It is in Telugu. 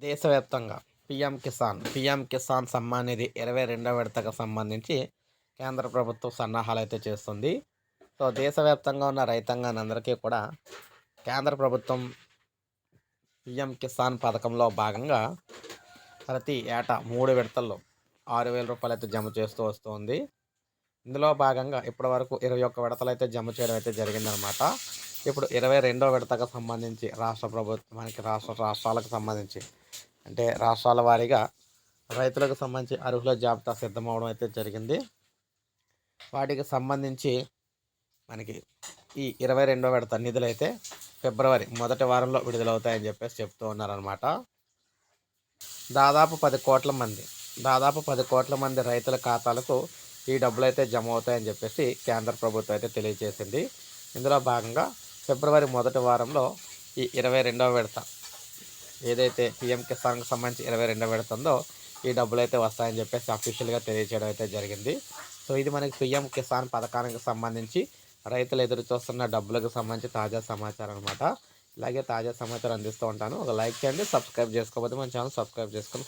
దేశవ్యాప్తంగా పీఎం కిసాన్ సమ్మాన్ నిధి 22వ విడతకు సంబంధించి కేంద్ర ప్రభుత్వం సన్నాహాలైతే చేస్తుంది. సో, దేశవ్యాప్తంగా ఉన్న రైతాంగాన్ని అందరికీ కూడా కేంద్ర ప్రభుత్వం పీఎం కిసాన్ పథకంలో భాగంగా ప్రతి ఏటా 3 విడతల్లో రూ. 6,000 అయితే జమ చేస్తూ వస్తుంది. ఇందులో భాగంగా ఇప్పటివరకు 21 విడతలైతే జమ చేయడం అయితే జరిగిందనమాట. ఇప్పుడు 22వ విడతకు సంబంధించి రాష్ట్ర ప్రభుత్వానికి రాష్ట్రాలకు సంబంధించి అంటే రాష్ట్రాల వారీగా రైతులకు సంబంధించి అర్హుల జాబితా సిద్ధమవడం అయితే జరిగింది. వాటికి సంబంధించి మనకి ఈ 22వ విడత నిధులైతే ఫిబ్రవరి మొదటి వారంలో విడుదలవుతాయని చెప్పేసి చెప్తూ ఉన్నారనమాట. దాదాపు 10 కోట్ల మంది రైతుల ఖాతాలకు ఈ డబ్బులైతే జమ అవుతాయని చెప్పేసి కేంద్ర ప్రభుత్వం అయితే తెలియజేసింది. ఇందులో భాగంగా ఫిబ్రవరి మొదటి వారంలో ఈ 22వ విడత ఏదైతే పీఎం కిసాన్కి సంబంధించి 22వ విడత ఉందో ఈ డబ్బులైతే వస్తాయని చెప్పేసి అఫీషియల్గా తెలియజేయడం అయితే జరిగింది. సో, ఇది మనకి పీఎం కిసాన్ పథకానికి సంబంధించి రైతులు ఎదురు చూస్తున్న డబ్బులకు సంబంధించి తాజా సమాచారం అనమాట. ఇలాగే తాజా సమాచారం అందిస్తూ ఉంటాను. ఒక లైక్ చేయండి, సబ్స్క్రైబ్ చేసుకోకపోతే మన ఛానల్ సబ్స్క్రైబ్ చేసుకొని